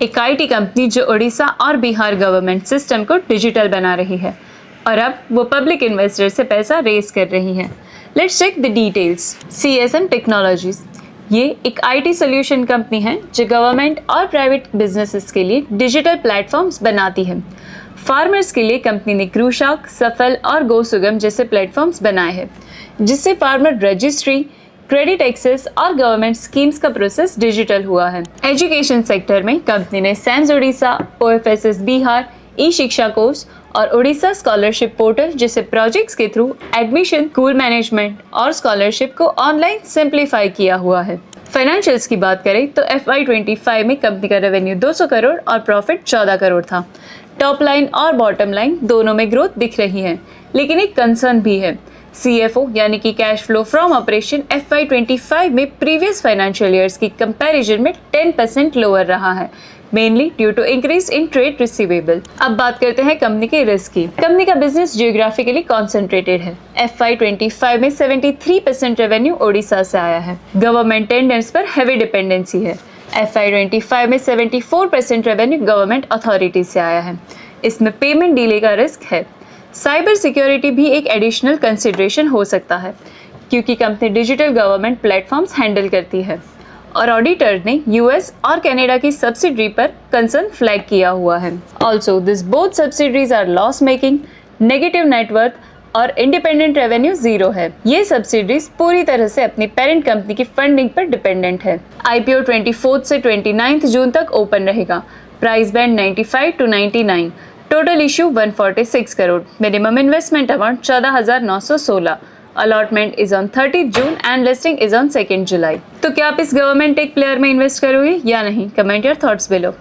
एक IT company जो उड़ीसा और बिहार गवर्नमेंट सिस्टम को डिजिटल बना रही है और अब वो पब्लिक इन्वेस्टर से पैसा रेज कर रही है। Let's check the details. CSM technologies ये एक आईटी सॉल्यूशन कंपनी है जो गवर्नमेंट और प्राइवेट बिजनेसेस के लिए डिजिटल प्लेटफॉर्म्स बनाती है। फार्मर्स के लिए कंपनी ने क्रूशाक, सफल और गो सुगम जैसे प्लेटफॉर्म्स बनाए हैं, जिससे फार्मर रजिस्ट्री, क्रेडिट एक्सेस और गवर्नमेंट स्कीम्स का प्रोसेस डिजिटल हुआ है। एजुकेशन सेक्टर में कंपनी ने SAMS Orissa, OFSS Bihar, eShiksha course और उड़ीसा स्कॉलरशिप पोर्टल जैसे प्रोजेक्ट्स के थ्रू एडमिशन, स्कूल मैनेजमेंट और स्कॉलरशिप को ऑनलाइन सिंप्लीफाई किया हुआ है। फाइनेंशियल्स की बात करें तो FY25 में कंपनी का रेवेन्यू 200 करोड़ और प्रॉफिट 14 करोड़ था। टॉप लाइन और बॉटम लाइन दोनों में ग्रोथ दिख रही है, लेकिन एक कंसर्न भी है। CFO यानी कि cash flow from operation FY25 में प्रीवियस फाइनेंशियल ईयर्स की कंपैरिजन में 10% लोअर रहा है, mainly due to increase in trade receivable. अब बात करते हैं कंपनी के रिस्क की। कंपनी का बिजनेस जियोग्राफिकली कॉन्सेंट्रेटेड है। FY25 में 73% रेवेन्यू ओडिशा से आया है। गवर्नमेंट टेंडर्स पर हैवी डिपेंडेंसी है। FY25 में 74% रेवेन्यू गवर्नमेंट अथॉरिटी से आया है। इसमें पेमेंट डिले का रिस्क है। साइबर सिक्योरिटी भी एक एडिशनल कंसिडरेशन हो सकता है, क्योंकि company digital government platforms handle करती है और ऑडिटर ने US और कनाडा की सब्सिडरी पर कंसर्न फ्लैग किया हुआ है। Also this both subsidiaries are loss making, negative net worth और इंडिपेंडेंट रेवेन्यू 0 है। ये सब्सिडरीज पूरी तरह से अपनी पेरेंट कंपनी की फंडिंग पर डिपेंडेंट है। IPO 24 से 29 जून तक ओपन रहेगा। Price band 95 to 99। Total issue 146 crore. Minimum investment amount 14,916। Allotment is on 30 June and listing is on 2 July. तो क्या आप इस गवर्नमेंट टेक प्लेयर में इन्वेस्ट करोगे या नहीं? Comment your thoughts below.